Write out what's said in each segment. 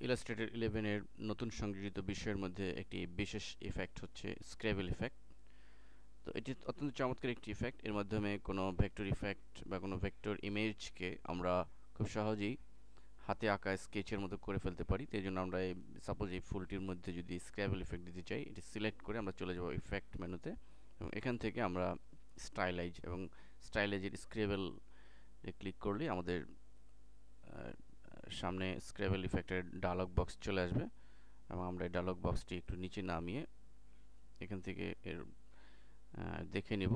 Illustrator 11 এর নতুন সংযোজিত বিষয়ের মধ্যে একটি বিশেষ ইফেক্ট হচ্ছে স্ক্র্যাবল ইফেক্ট। তো এটি অত্যন্ত চমৎকার একটি ইফেক্ট। এর মাধ্যমে কোনো ভেক্টর ইফেক্ট বা কোনো ভেক্টর ইমেজকে আমরা খুব সহজেই হাতে আঁকা স্কেচের মতো করে ফেলতে পারি। তো এই জন্য আমরা সাপোজ এই ফুলটির মধ্যে যদি স্ক্র্যাবল ইফেক্ট দিতে চাই, এটি সিলেক্ট করে আমরা চলে যাব ইফেক্ট মেনুতে এবং এখান থেকে আমরা স্টাইলাইজ এবং স্টাইলাইজের স্ক্র্যাবল ক্লিক করলেই আমাদের সামনে স্ক্র্যাবল ইফেক্টের ডায়লগ বক্স চলে আসবে এবং আমরা এই ডায়লগ বক্সটি একটু নিচে নামিয়ে এখান থেকে এর দেখে নেব।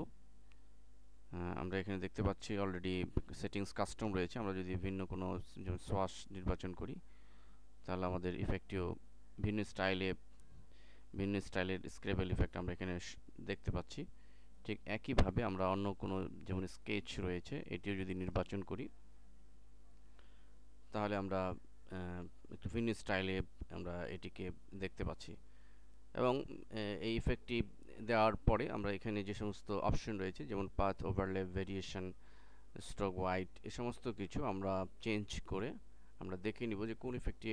আমরা এখানে দেখতে পাচ্ছি অলরেডি সেটিংস কাস্টম রয়েছে। আমরা যদি ভিন্ন কোনো যেমন সোয়াশ নির্বাচন করি তাহলে আমাদের ইফেক্টটিও ভিন্ন স্টাইলের স্ক্র্যাবল ইফেক্ট আমরা এখানে দেখতে পাচ্ছি। ঠিক একইভাবে আমরা অন্য কোনো যেমন স্কেচ রয়েছে এটিও যদি নির্বাচন করি তাহলে আমরা একটু ভিন্ন স্টাইলে আমরা এটিকে দেখতে পাচ্ছি। এবং এই ইফেক্টটি দেওয়ার পরে আমরা এখানে যে সমস্ত অপশন রয়েছে যেমন path, overlay, variation, stroke white এ সমস্ত কিছু আমরা চেঞ্জ করে আমরা দেখে নিব যে কোন ইফেক্টটি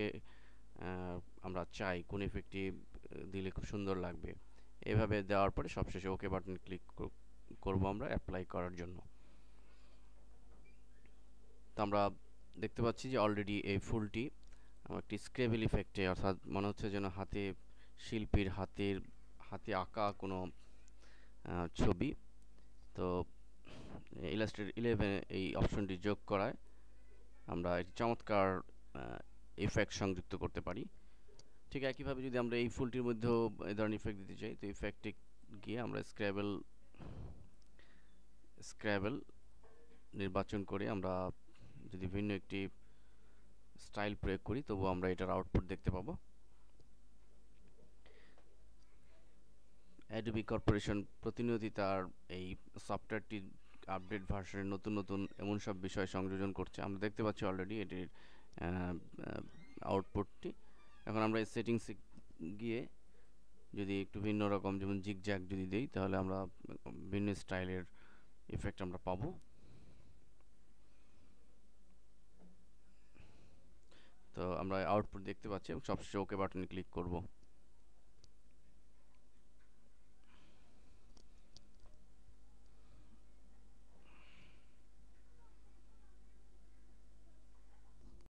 আমরা চাই, কোন ইফেক্টটি দিলে খুব সুন্দর লাগবে। এভাবে দেওয়ার পরে সবশেষে ওকে বাটন ক্লিক করব আমরা অ্যাপ্লাই করার জন্য। তো আমরা দেখতে পাচ্ছি যে অলরেডি এই ফুলটি একটি স্ক্র্যাবল ইফেক্টে, অর্থাৎ মনে হচ্ছে যেন শিল্পীর হাতে আঁকা কোনো ছবি। তো ইলাস্ট্রেটর 11 এই অপশনটি যোগ করায় আমরা একটি চমৎকার ইফেক্ট সংযুক্ত করতে পারি। ঠিক একইভাবে যদি আমরা এই ফুলটির মধ্যেও এই ধরনের ইফেক্ট দিতে চাই তো ইফেক্টে গিয়ে আমরা স্ক্র্যাবল নির্বাচন করে আমরা যদি ভিন্ন একটি স্টাইল প্রয়োগ করি তবুও আমরা এটার আউটপুট দেখতে পাবো। অ্যাডোবি কর্পোরেশন প্রতিনিয়তই তার এই সফটওয়্যারটির আপডেট ভার্সনের নতুন এমন সব বিষয় সংযোজন করছে। আমরা দেখতে পাচ্ছি অলরেডি এটির আউটপুটটি। এখন আমরা এই সেটিংসে গিয়ে যদি একটু ভিন্ন রকম যেমন জিগজ্যাগ যদি দিই তাহলে আমরা ভিন্ন স্টাইলের ইফেক্ট আমরা পাবো। তো আমরা আউটপুট দেখতে পাচ্ছি এবং সবশেষে ওকে বাটনে ক্লিক করব।